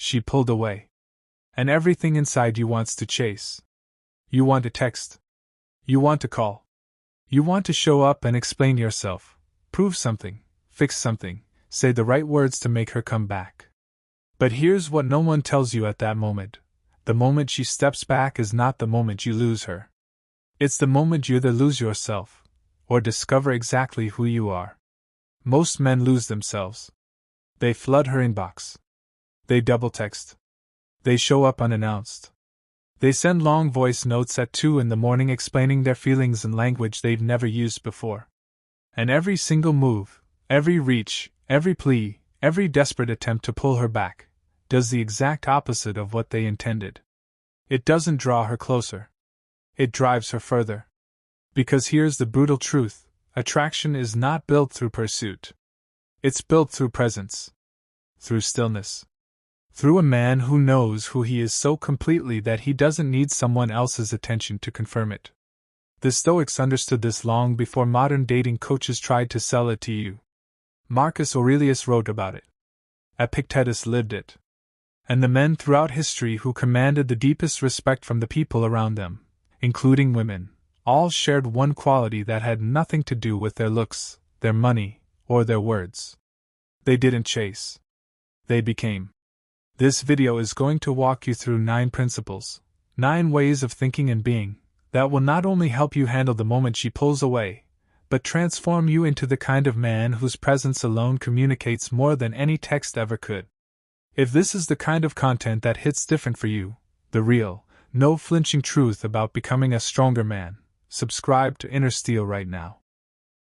She pulled away. And everything inside you wants to chase. You want to text. You want to call. You want to show up and explain yourself, prove something, fix something, say the right words to make her come back. But here's what no one tells you at that moment. The moment she steps back is not the moment you lose her. It's the moment you either lose yourself, or discover exactly who you are. Most men lose themselves. They flood her inbox. They double text. They show up unannounced. They send long voice notes at 2 in the morning explaining their feelings in language they've never used before. And every single move, every reach, every plea, every desperate attempt to pull her back, does the exact opposite of what they intended. It doesn't draw her closer. It drives her further. Because here's the brutal truth: attraction is not built through pursuit. It's built through presence. Through stillness. Through a man who knows who he is so completely that he doesn't need someone else's attention to confirm it. The Stoics understood this long before modern dating coaches tried to sell it to you. Marcus Aurelius wrote about it. Epictetus lived it. And the men throughout history who commanded the deepest respect from the people around them, including women, all shared one quality that had nothing to do with their looks, their money, or their words. They didn't chase. They became. This video is going to walk you through 9 principles, 9 ways of thinking and being, that will not only help you handle the moment she pulls away, but transform you into the kind of man whose presence alone communicates more than any text ever could. If this is the kind of content that hits different for you, the real, no-flinching truth about becoming a stronger man, subscribe to Inner Steel right now.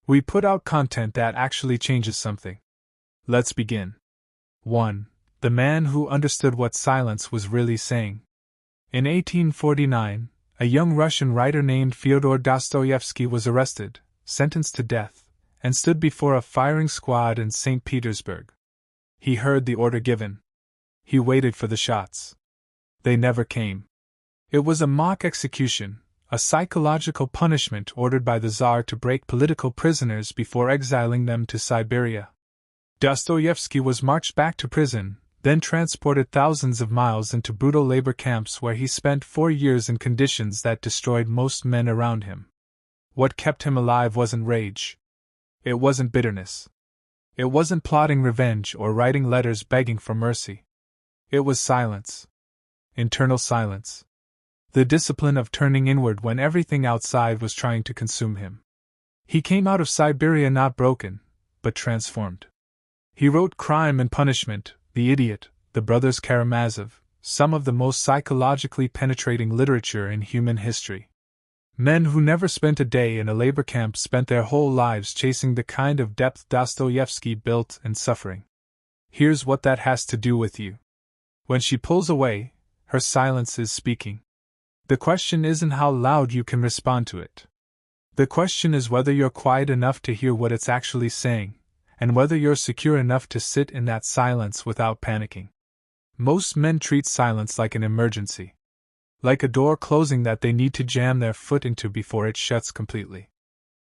We put out content that actually changes something. Let's begin. 1. The man who understood what silence was really saying. In 1849, a young Russian writer named Fyodor Dostoevsky was arrested, sentenced to death, and stood before a firing squad in St. Petersburg. He heard the order given. He waited for the shots. They never came. It was a mock execution, a psychological punishment ordered by the Tsar to break political prisoners before exiling them to Siberia. Dostoevsky was marched back to prison, then transported thousands of miles into brutal labor camps where he spent 4 years in conditions that destroyed most men around him. What kept him alive wasn't rage. It wasn't bitterness. It wasn't plotting revenge or writing letters begging for mercy. It was silence. Internal silence. The discipline of turning inward when everything outside was trying to consume him. He came out of Siberia not broken, but transformed. He wrote Crime and Punishment, The Idiot, The Brothers Karamazov, some of the most psychologically penetrating literature in human history. Men who never spent a day in a labor camp spent their whole lives chasing the kind of depth Dostoevsky built and suffering. Here's what that has to do with you. When she pulls away, her silence is speaking. The question isn't how loud you can respond to it. The question is whether you're quiet enough to hear what it's actually saying, and whether you're secure enough to sit in that silence without panicking. Most men treat silence like an emergency. Like a door closing that they need to jam their foot into before it shuts completely.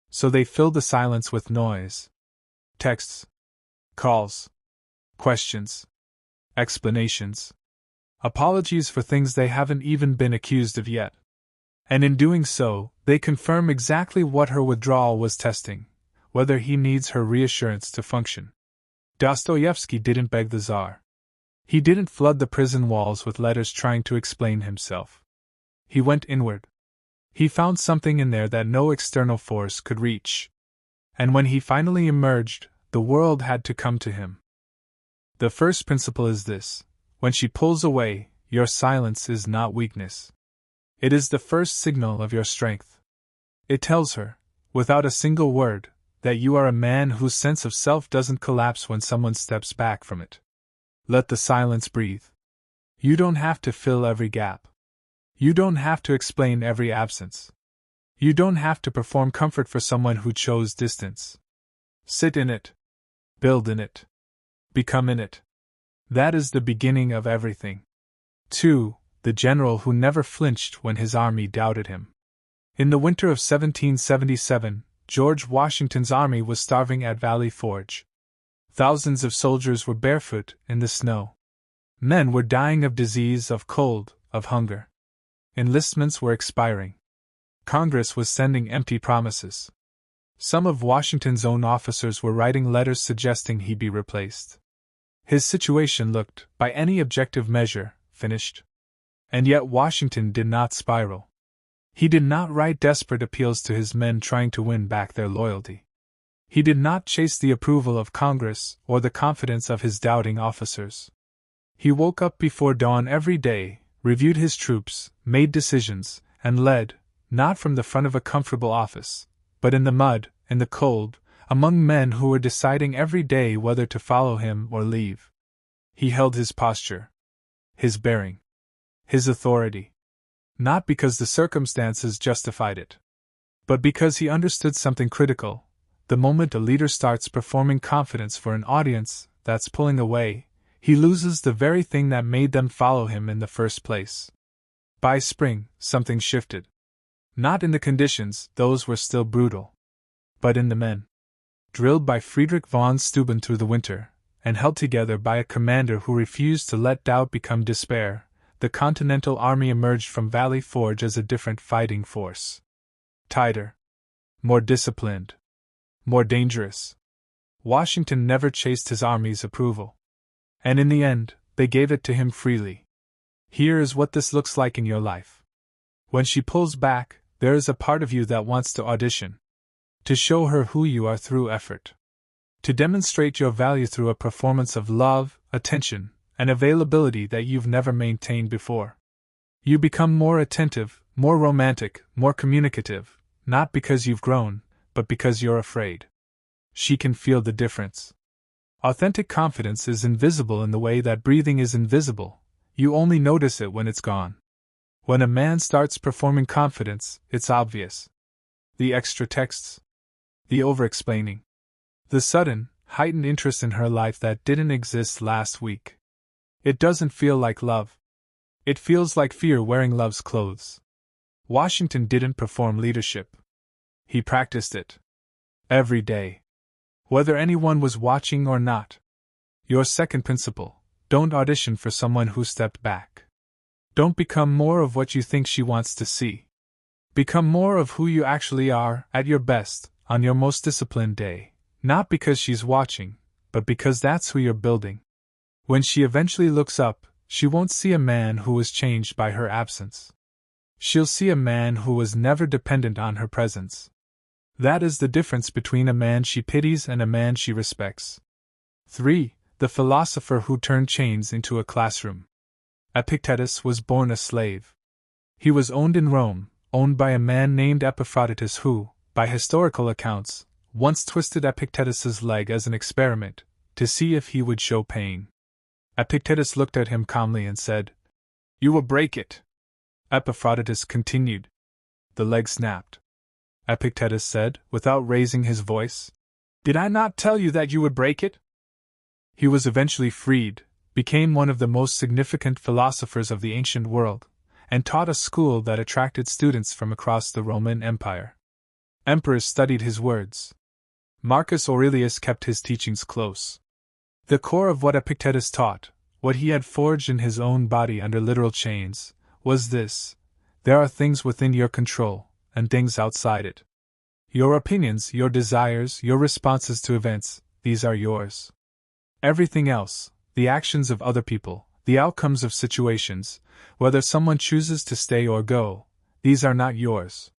So they fill the silence with noise. Texts. Calls. Questions. Explanations. Apologies for things they haven't even been accused of yet. And in doing so, they confirm exactly what her withdrawal was testing, whether he needs her reassurance to function. Dostoevsky didn't beg the Tsar. He didn't flood the prison walls with letters trying to explain himself. He went inward. He found something in there that no external force could reach. And when he finally emerged, the world had to come to him. The first principle is this: when she pulls away, your silence is not weakness. It is the first signal of your strength. It tells her, without a single word, that you are a man whose sense of self doesn't collapse when someone steps back from it. Let the silence breathe. You don't have to fill every gap. You don't have to explain every absence. You don't have to perform comfort for someone who chose distance. Sit in it. Build in it. Become in it. That is the beginning of everything. 2. The general who never flinched when his army doubted him. In the winter of 1777, George Washington's army was starving at Valley Forge. Thousands of soldiers were barefoot in the snow. Men were dying of disease, of cold, of hunger. Enlistments were expiring. Congress was sending empty promises. Some of Washington's own officers were writing letters suggesting he be replaced. His situation looked, by any objective measure, finished. And yet Washington did not spiral. He did not write desperate appeals to his men trying to win back their loyalty. He did not chase the approval of Congress or the confidence of his doubting officers. He woke up before dawn every day, reviewed his troops, made decisions, and led, not from the front of a comfortable office, but in the mud, in the cold, among men who were deciding every day whether to follow him or leave. He held his posture, his bearing, his authority, not because the circumstances justified it, but because he understood something critical. The moment a leader starts performing confidence for an audience that's pulling away, he loses the very thing that made them follow him in the first place. By spring, something shifted. Not in the conditions, those were still brutal, but in the men. Drilled by Friedrich von Steuben through the winter, and held together by a commander who refused to let doubt become despair, the Continental Army emerged from Valley Forge as a different fighting force. Tighter. More disciplined. More dangerous. Washington never chased his army's approval. And in the end, they gave it to him freely. Here is what this looks like in your life. When she pulls back, there is a part of you that wants to audition. To show her who you are through effort. To demonstrate your value through a performance of love, attention, and availability that you've never maintained before. You become more attentive, more romantic, more communicative, not because you've grown, but because you're afraid. She can feel the difference. Authentic confidence is invisible in the way that breathing is invisible. You only notice it when it's gone. When a man starts performing confidence, it's obvious. The extra texts. The over-explaining. The sudden, heightened interest in her life that didn't exist last week. It doesn't feel like love. It feels like fear wearing love's clothes. Washington didn't perform leadership. He practiced it. Every day. Whether anyone was watching or not. Your second principle: don't audition for someone who stepped back. Don't become more of what you think she wants to see. Become more of who you actually are, at your best, on your most disciplined day, not because she's watching, but because that's who you're building. When she eventually looks up, she won't see a man who was changed by her absence. She'll see a man who was never dependent on her presence. That is the difference between a man she pities and a man she respects. 3. The philosopher who turned chains into a classroom. Epictetus was born a slave. He was owned in Rome, owned by a man named Epaphroditus who, by historical accounts, once twisted Epictetus's leg as an experiment, to see if he would show pain. Epictetus looked at him calmly and said, "You will break it." Epaphroditus continued. The leg snapped. Epictetus said, without raising his voice, "Did I not tell you that you would break it?" He was eventually freed, became one of the most significant philosophers of the ancient world, and taught a school that attracted students from across the Roman Empire. Emperors studied his words. Marcus Aurelius kept his teachings close. The core of what Epictetus taught, what he had forged in his own body under literal chains, was this: there are things within your control, and things outside it. Your opinions, your desires, your responses to events, these are yours. Everything else, the actions of other people, the outcomes of situations, whether someone chooses to stay or go, these are not yours.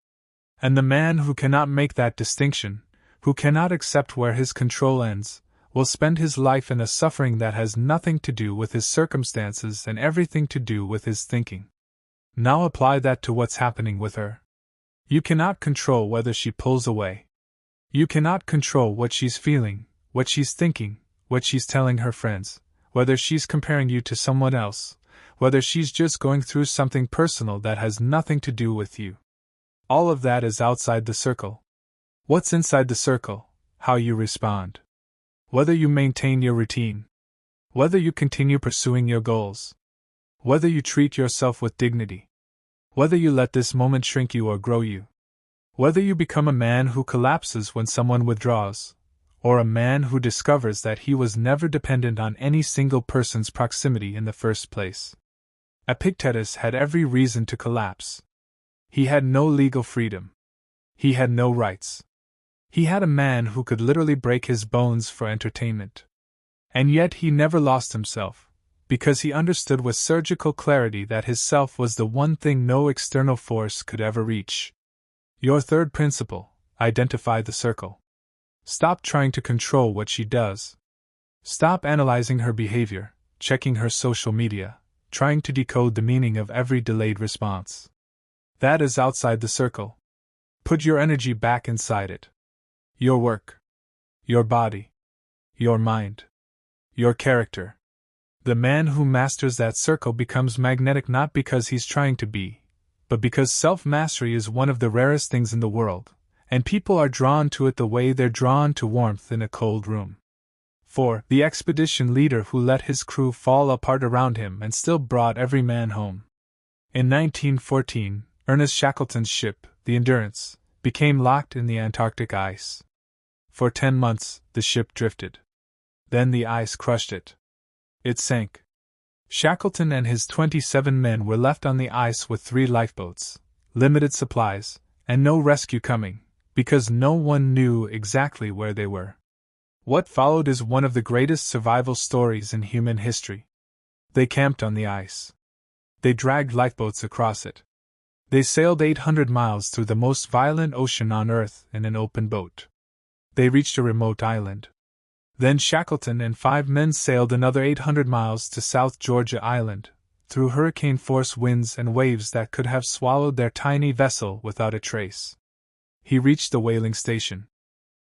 And the man who cannot make that distinction, who cannot accept where his control ends, will spend his life in a suffering that has nothing to do with his circumstances and everything to do with his thinking. Now apply that to what's happening with her. You cannot control whether she pulls away. You cannot control what she's feeling, what she's thinking, what she's telling her friends, whether she's comparing you to someone else, whether she's just going through something personal that has nothing to do with you. All of that is outside the circle. What's inside the circle? How you respond. Whether you maintain your routine. Whether you continue pursuing your goals. Whether you treat yourself with dignity. Whether you let this moment shrink you or grow you. Whether you become a man who collapses when someone withdraws, or a man who discovers that he was never dependent on any single person's proximity in the first place. Epictetus had every reason to collapse. He had no legal freedom. He had no rights. He had a man who could literally break his bones for entertainment. And yet he never lost himself, because he understood with surgical clarity that his self was the one thing no external force could ever reach. Your third principle: identify the circle. Stop trying to control what she does. Stop analyzing her behavior, checking her social media, trying to decode the meaning of every delayed response. That is outside the circle. Put your energy back inside it. Your work. Your body. Your mind. Your character. The man who masters that circle becomes magnetic not because he's trying to be, but because self-mastery is one of the rarest things in the world, and people are drawn to it the way they're drawn to warmth in a cold room. 4. The expedition leader who let his crew fall apart around him and still brought every man home. In 1914, Ernest Shackleton's ship, the Endurance, became locked in the Antarctic ice. For 10 months, the ship drifted. Then the ice crushed it. It sank. Shackleton and his 27 men were left on the ice with 3 lifeboats, limited supplies, and no rescue coming, because no one knew exactly where they were. What followed is one of the greatest survival stories in human history. They camped on the ice. They dragged lifeboats across it. They sailed 800 miles through the most violent ocean on Earth in an open boat. They reached a remote island. Then Shackleton and 5 men sailed another 800 miles to South Georgia Island, through hurricane-force winds and waves that could have swallowed their tiny vessel without a trace. He reached the whaling station.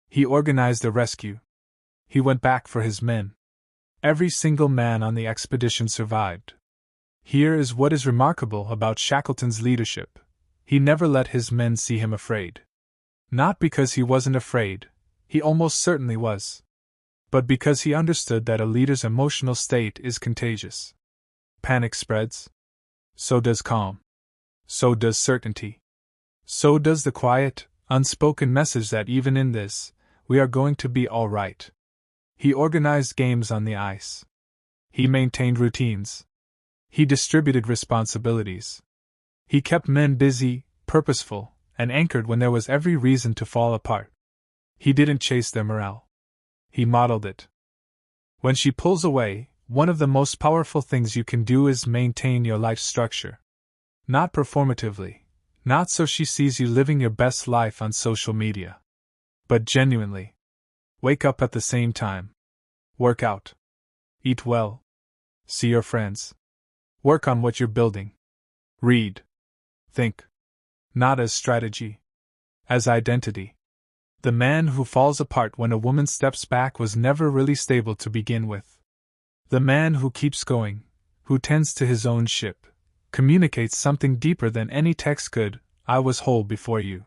He organized a rescue. He went back for his men. Every single man on the expedition survived. Here is what is remarkable about Shackleton's leadership. He never let his men see him afraid. Not because he wasn't afraid, he almost certainly was, but because he understood that a leader's emotional state is contagious. Panic spreads. So does calm. So does certainty. So does the quiet, unspoken message that even in this, we are going to be all right. He organized games on the ice. He maintained routines. He distributed responsibilities. He kept men busy, purposeful, and anchored when there was every reason to fall apart. He didn't chase their morale. He modeled it. When she pulls away, one of the most powerful things you can do is maintain your life structure. Not performatively, not so she sees you living your best life on social media, but genuinely. Wake up at the same time. Work out. Eat well. See your friends. Work on what you're building. Read. Think. Not as strategy. As identity. The man who falls apart when a woman steps back was never really stable to begin with. The man who keeps going, who tends to his own ship, communicates something deeper than any text could. I was whole before you.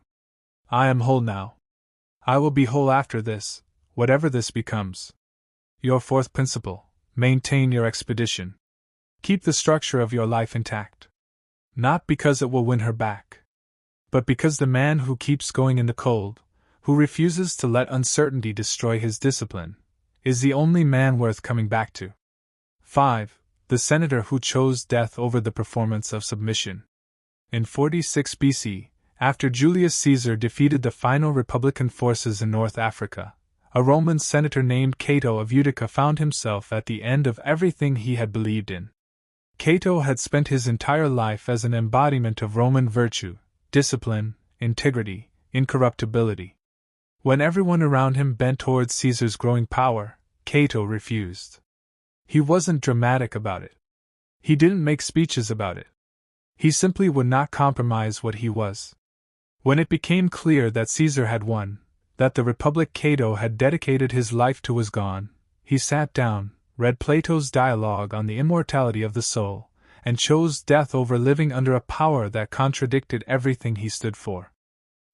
I am whole now. I will be whole after this, whatever this becomes. Your 4th principle: maintain your expedition. Keep the structure of your life intact. Not because it will win her back, but because the man who keeps going in the cold, who refuses to let uncertainty destroy his discipline, is the only man worth coming back to. 5. The senator who chose death over the performance of submission. In 46 BC, after Julius Caesar defeated the final Republican forces in North Africa, a Roman senator named Cato of Utica found himself at the end of everything he had believed in. Cato had spent his entire life as an embodiment of Roman virtue, discipline, integrity, incorruptibility. When everyone around him bent towards Caesar's growing power, Cato refused. He wasn't dramatic about it. He didn't make speeches about it. He simply would not compromise what he was. When it became clear that Caesar had won, that the republic Cato had dedicated his life to was gone, he sat down, read Plato's dialogue on the immortality of the soul, and chose death over living under a power that contradicted everything he stood for.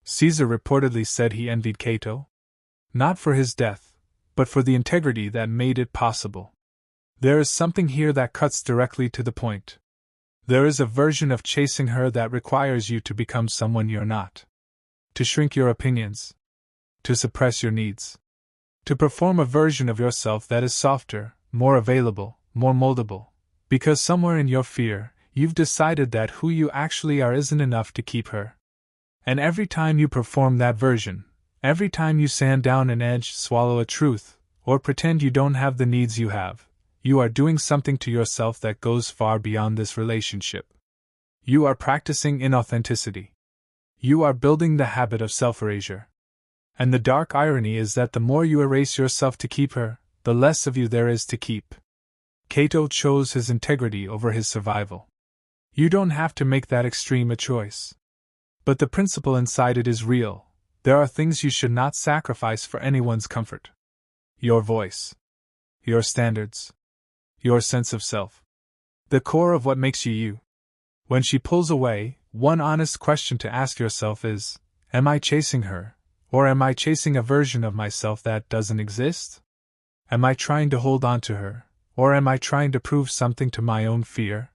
Caesar reportedly said he envied Cato, not for his death, but for the integrity that made it possible. There is something here that cuts directly to the point. There is a version of chasing her that requires you to become someone you're not. To shrink your opinions. To suppress your needs. To perform a version of yourself that is softer, more available, more moldable. Because somewhere in your fear, you've decided that who you actually are isn't enough to keep her. And every time you perform that version, every time you sand down an edge, swallow a truth, or pretend you don't have the needs you have, you are doing something to yourself that goes far beyond this relationship. You are practicing inauthenticity. You are building the habit of self-erasure. And the dark irony is that the more you erase yourself to keep her, the less of you there is to keep. Cato chose his integrity over his survival. You don't have to make that extreme a choice. But the principle inside it is real. There are things you should not sacrifice for anyone's comfort. Your voice. Your standards. Your sense of self. The core of what makes you you. When she pulls away, one honest question to ask yourself is, am I chasing her, or am I chasing a version of myself that doesn't exist? Am I trying to hold on to her, or am I trying to prove something to my own fear?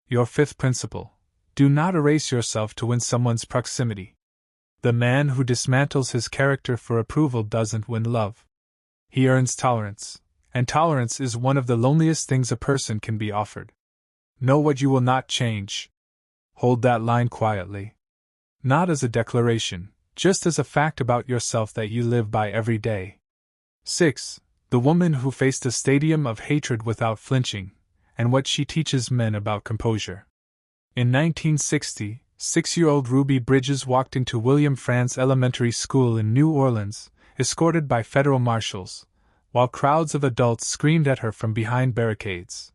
Your fifth principle. Do not erase yourself to win someone's proximity. The man who dismantles his character for approval doesn't win love. He earns tolerance, and tolerance is one of the loneliest things a person can be offered. Know what you will not change. Hold that line quietly. Not as a declaration, just as a fact about yourself that you live by every day. 6. The woman who faced a stadium of hatred without flinching, and what she teaches men about composure. In 1960, 6-year-old Ruby Bridges walked into William Frantz Elementary School in New Orleans, escorted by federal marshals, while crowds of adults screamed at her from behind barricades.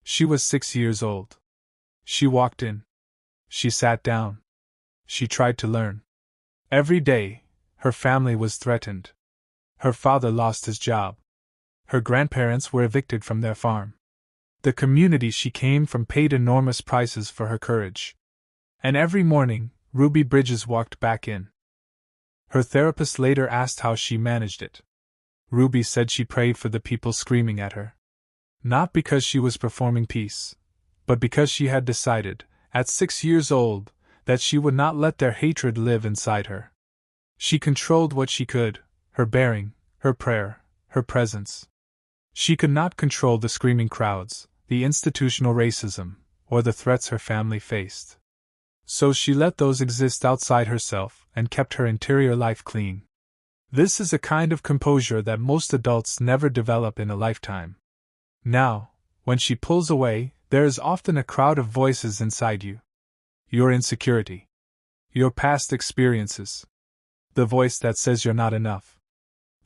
She was 6 years old. She walked in. She sat down. She tried to learn. Every day, her family was threatened. Her father lost his job. Her grandparents were evicted from their farm. The community she came from paid enormous prices for her courage. And every morning, Ruby Bridges walked back in. Her therapist later asked how she managed it. Ruby said she prayed for the people screaming at her. Not because she was performing peace, but because she had decided, at 6 years old, that she would not let their hatred live inside her. She controlled what she could, her bearing, her prayer, her presence. She could not control the screaming crowds, the institutional racism, or the threats her family faced. So she let those exist outside herself and kept her interior life clean. This is a kind of composure that most adults never develop in a lifetime. Now, when she pulls away, there is often a crowd of voices inside you. Your insecurity. Your past experiences. The voice that says you're not enough.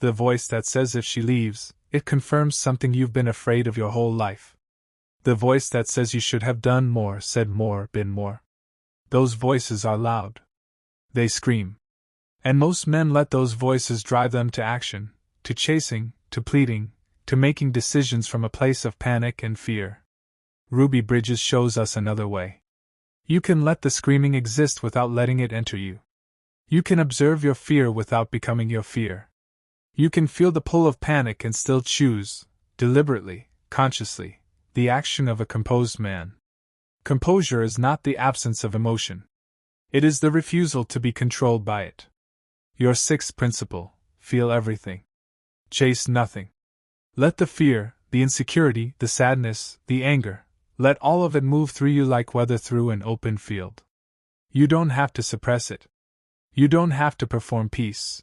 The voice that says if she leaves, it confirms something you've been afraid of your whole life. The voice that says you should have done more, said more, been more. Those voices are loud. They scream. And most men let those voices drive them to action, to chasing, to pleading, to making decisions from a place of panic and fear. Ruby Bridges shows us another way. You can let the screaming exist without letting it enter you. You can observe your fear without becoming your fear. You can feel the pull of panic and still choose, deliberately, consciously, the action of a composed man. Composure is not the absence of emotion. It is the refusal to be controlled by it. Your sixth principle: feel everything. Chase nothing. Let the fear, the insecurity, the sadness, the anger, let all of it move through you like weather through an open field. You don't have to suppress it. You don't have to perform peace.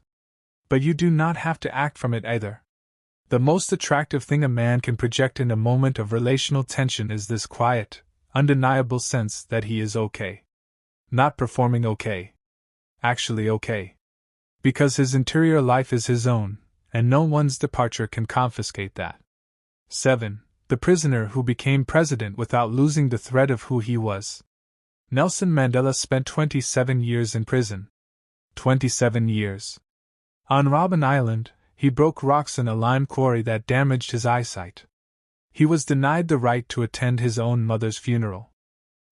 But you do not have to act from it either. The most attractive thing a man can project in a moment of relational tension is this quiet, undeniable sense that he is okay. Not performing okay. Actually okay. Because his interior life is his own, and no one's departure can confiscate that. 7. The prisoner who became president without losing the thread of who he was. Nelson Mandela spent 27 years in prison. 27 years. On Robben Island, he broke rocks in a lime quarry that damaged his eyesight. He was denied the right to attend his own mother's funeral.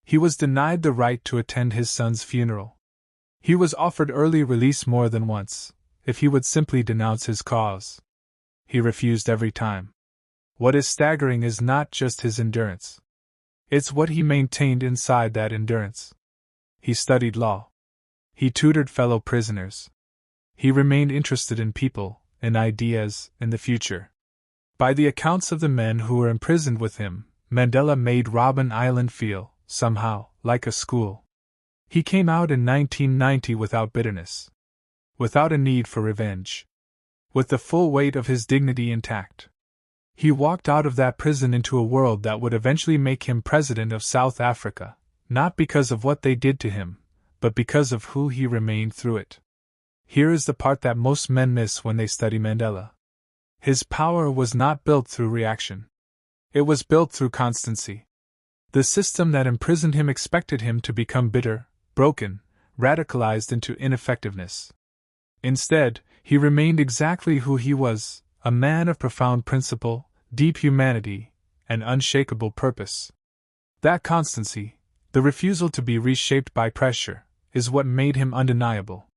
He was denied the right to attend his son's funeral. He was offered early release more than once, if he would simply denounce his cause. He refused every time. What is staggering is not just his endurance. It's what he maintained inside that endurance. He studied law. He tutored fellow prisoners. He remained interested in people, in ideas, in the future. By the accounts of the men who were imprisoned with him, Mandela made Robben Island feel, somehow, like a school. He came out in 1990 without bitterness. Without a need for revenge. With the full weight of his dignity intact. He walked out of that prison into a world that would eventually make him president of South Africa, not because of what they did to him, but because of who he remained through it. Here is the part that most men miss when they study Mandela. His power was not built through reaction. It was built through constancy. The system that imprisoned him expected him to become bitter, broken, radicalized into ineffectiveness. Instead, he remained exactly who he was, a man of profound principle, deep humanity, and unshakable purpose. That constancy, the refusal to be reshaped by pressure, is what made him undeniable.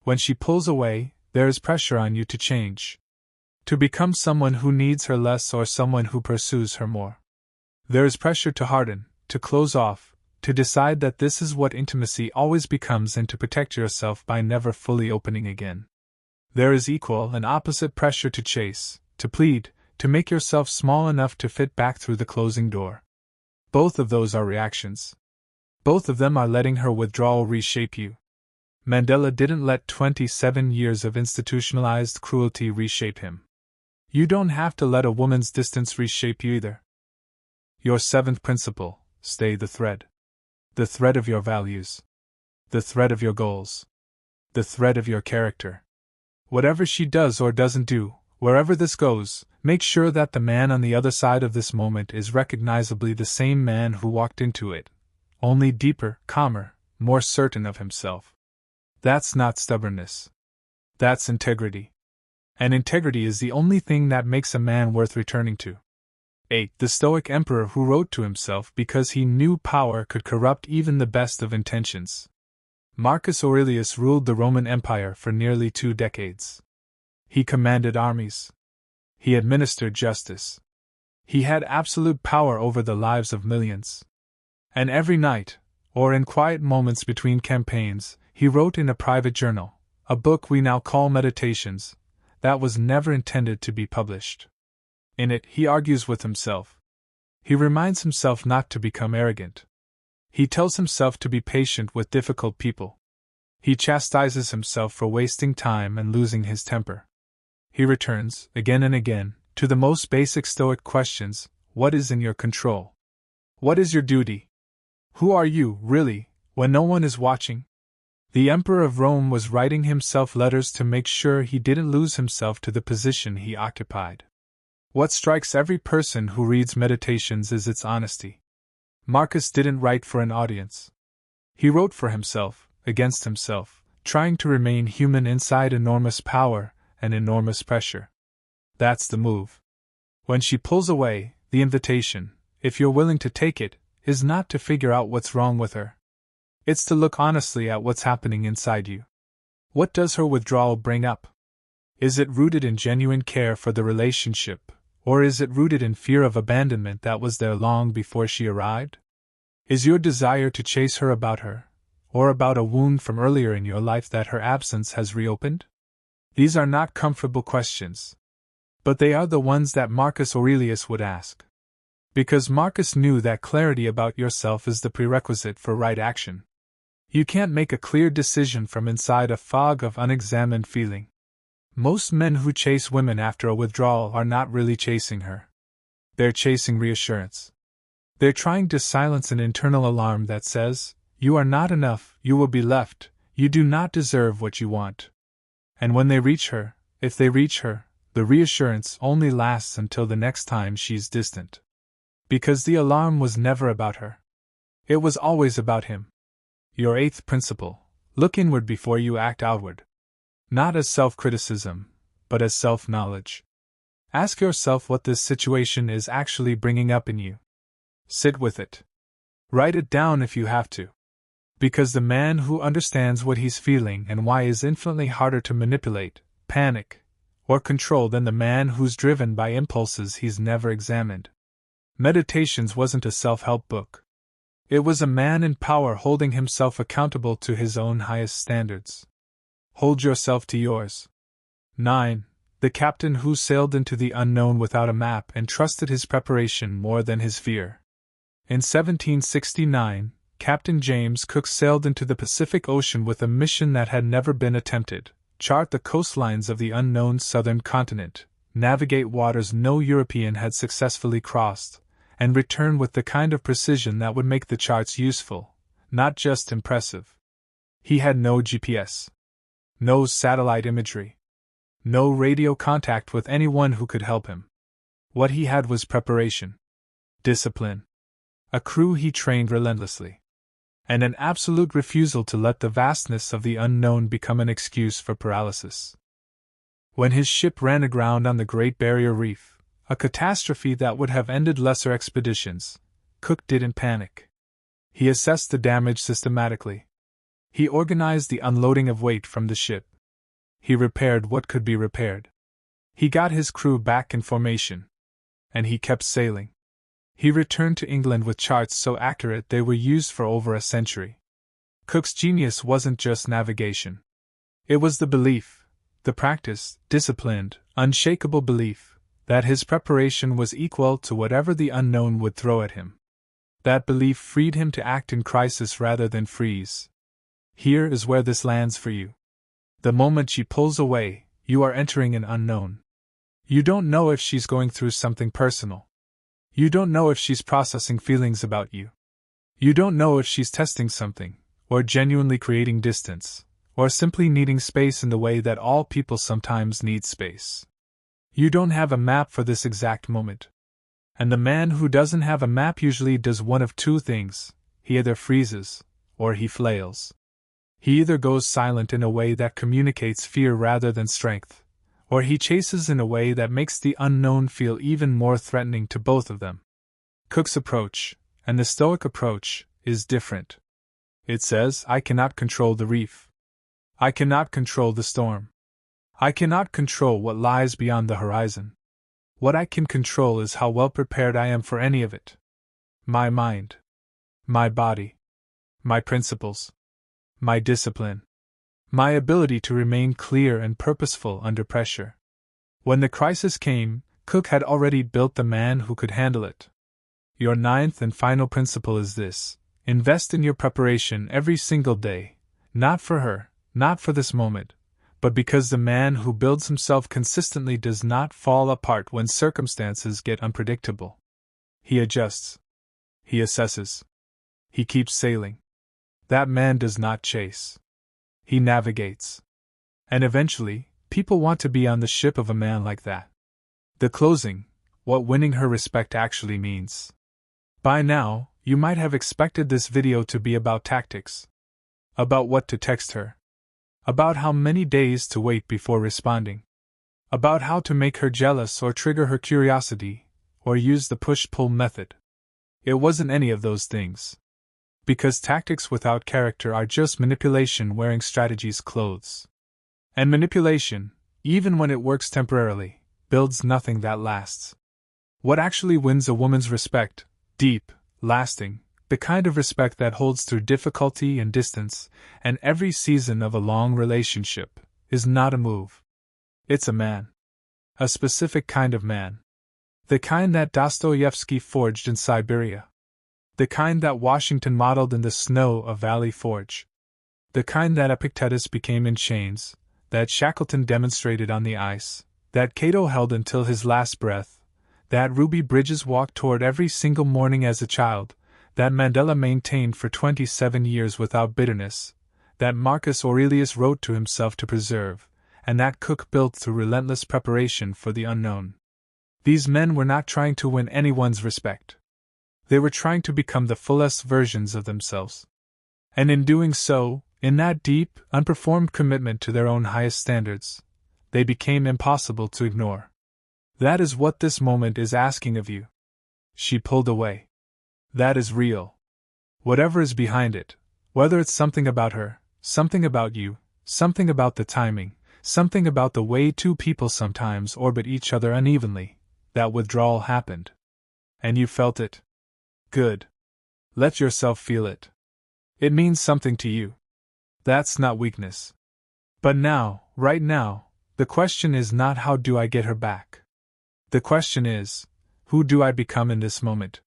When she pulls away, there is pressure on you to change. To become someone who needs her less or someone who pursues her more. There is pressure to harden, to close off, to decide that this is what intimacy always becomes and to protect yourself by never fully opening again. There is equal and opposite pressure to chase, to plead, to make yourself small enough to fit back through the closing door. Both of those are reactions. Both of them are letting her withdrawal reshape you. Mandela didn't let 27 years of institutionalized cruelty reshape him. You don't have to let a woman's distance reshape you either. Your seventh principle: stay the thread. The thread of your values. The thread of your goals. The thread of your character. Whatever she does or doesn't do, wherever this goes, make sure that the man on the other side of this moment is recognizably the same man who walked into it, only deeper, calmer, more certain of himself. That's not stubbornness. That's integrity. And integrity is the only thing that makes a man worth returning to. 8. The Stoic emperor who wrote to himself because he knew power could corrupt even the best of intentions. Marcus Aurelius ruled the Roman Empire for nearly 2 decades. He commanded armies. He administered justice. He had absolute power over the lives of millions. And every night, or in quiet moments between campaigns, he wrote in a private journal, a book we now call Meditations, that was never intended to be published. In it, he argues with himself. He reminds himself not to become arrogant. He tells himself to be patient with difficult people. He chastises himself for wasting time and losing his temper. He returns, again and again, to the most basic Stoic questions: what is in your control? What is your duty? Who are you, really, when no one is watching? The Emperor of Rome was writing himself letters to make sure he didn't lose himself to the position he occupied. What strikes every person who reads Meditations is its honesty. Marcus didn't write for an audience. He wrote for himself, against himself, trying to remain human inside enormous power and enormous pressure. That's the move. When she pulls away, the invitation, if you're willing to take it, is not to figure out what's wrong with her. It's to look honestly at what's happening inside you. What does her withdrawal bring up? Is it rooted in genuine care for the relationship, or is it rooted in fear of abandonment that was there long before she arrived? Is your desire to chase her about her, or about a wound from earlier in your life that her absence has reopened? These are not comfortable questions. But they are the ones that Marcus Aurelius would ask. Because Marcus knew that clarity about yourself is the prerequisite for right action. You can't make a clear decision from inside a fog of unexamined feeling. Most men who chase women after a withdrawal are not really chasing her. They're chasing reassurance. They're trying to silence an internal alarm that says, you are not enough, you will be left, you do not deserve what you want. And when they reach her, if they reach her, the reassurance only lasts until the next time she's distant. Because the alarm was never about her. It was always about him. Your 8th principle: look inward before you act outward. Not as self-criticism, but as self-knowledge. Ask yourself what this situation is actually bringing up in you. Sit with it. Write it down if you have to. Because the man who understands what he's feeling and why is infinitely harder to manipulate, panic, or control than the man who's driven by impulses he's never examined. Meditations wasn't a self-help book. It was a man in power holding himself accountable to his own highest standards. Hold yourself to yours. 9. The captain who sailed into the unknown without a map and trusted his preparation more than his fear. In 1769, Captain James Cook sailed into the Pacific Ocean with a mission that had never been attempted: chart the coastlines of the unknown southern continent, navigate waters no European had successfully crossed, and return with the kind of precision that would make the charts useful, not just impressive. He had no GPS, no satellite imagery, no radio contact with anyone who could help him. What he had was preparation, discipline, a crew he trained relentlessly, and an absolute refusal to let the vastness of the unknown become an excuse for paralysis. When his ship ran aground on the Great Barrier Reef, a catastrophe that would have ended lesser expeditions, Cook didn't panic. He assessed the damage systematically. He organized the unloading of weight from the ship. He repaired what could be repaired. He got his crew back in formation. And he kept sailing. He returned to England with charts so accurate they were used for over a century. Cook's genius wasn't just navigation. It was the belief, the practiced, disciplined, unshakable belief, that his preparation was equal to whatever the unknown would throw at him. That belief freed him to act in crisis rather than freeze. Here is where this lands for you. The moment she pulls away, you are entering an unknown. You don't know if she's going through something personal. You don't know if she's processing feelings about you. You don't know if she's testing something, or genuinely creating distance, or simply needing space in the way that all people sometimes need space. You don't have a map for this exact moment. And the man who doesn't have a map usually does one of two things: he either freezes, or he flails. He either goes silent in a way that communicates fear rather than strength, or he chases in a way that makes the unknown feel even more threatening to both of them. Cook's approach, and the Stoic approach, is different. It says, I cannot control the reef. I cannot control the storm. I cannot control what lies beyond the horizon. What I can control is how well prepared I am for any of it. My mind. My body. My principles. My discipline. My ability to remain clear and purposeful under pressure. When the crisis came, Cook had already built the man who could handle it. Your ninth and final principle is this: invest in your preparation every single day, not for her, not for this moment, but because the man who builds himself consistently does not fall apart when circumstances get unpredictable. He adjusts. He assesses. He keeps sailing. That man does not chase. He navigates. And eventually, people want to be on the ship of a man like that. The closing: what winning her respect actually means. By now, you might have expected this video to be about tactics. About what to text her. About how many days to wait before responding. About how to make her jealous or trigger her curiosity, or use the push-pull method. It wasn't any of those things. Because tactics without character are just manipulation wearing strategy's clothes. And manipulation, even when it works temporarily, builds nothing that lasts. What actually wins a woman's respect, deep, lasting, the kind of respect that holds through difficulty and distance, and every season of a long relationship, is not a move. It's a man. A specific kind of man. The kind that Dostoevsky forged in Siberia. The kind that Washington modeled in the snow of Valley Forge. The kind that Epictetus became in chains, that Shackleton demonstrated on the ice, that Cato held until his last breath, that Ruby Bridges walked toward every single morning as a child, that Mandela maintained for 27 years without bitterness, that Marcus Aurelius wrote to himself to preserve, and that Cook built through relentless preparation for the unknown. These men were not trying to win anyone's respect. They were trying to become the fullest versions of themselves. And in doing so, in that deep, unperformed commitment to their own highest standards, they became impossible to ignore. That is what this moment is asking of you. She pulled away. That is real. Whatever is behind it, whether it's something about her, something about you, something about the timing, something about the way two people sometimes orbit each other unevenly, that withdrawal happened. And you felt it. Good. Let yourself feel it. It means something to you. That's not weakness. But now, right now, The question is not how do I get her back. The question is, who do I become in this moment?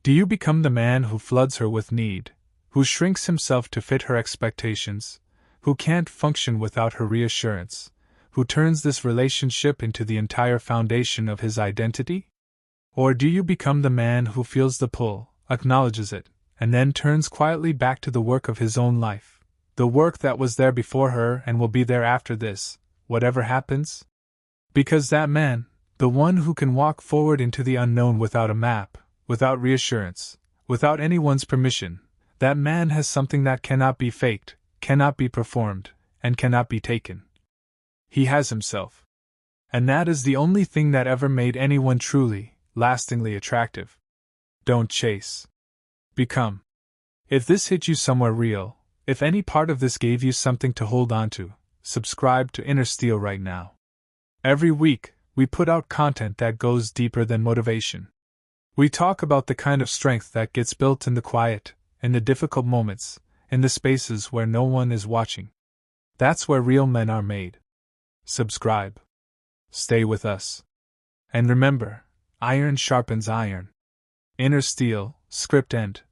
Do you become the man who floods her with need, who shrinks himself to fit her expectations, who can't function without her reassurance, who turns this relationship into the entire foundation of his identity? Or do you become the man who feels the pull, acknowledges it, and then turns quietly back to the work of his own life, the work that was there before her and will be there after this, whatever happens? Because that man, the one who can walk forward into the unknown without a map, without reassurance, without anyone's permission, that man has something that cannot be faked, cannot be performed, and cannot be taken. He has himself. And that is the only thing that ever made anyone truly, lastingly attractive. Don't chase. Become. If this hit you somewhere real, if any part of this gave you something to hold on to, subscribe to Inner Steel right now. Every week, we put out content that goes deeper than motivation. We talk about the kind of strength that gets built in the quiet, in the difficult moments, in the spaces where no one is watching. That's where real men are made. Subscribe. Stay with us. And remember, iron sharpens iron. Inner Steel, script end.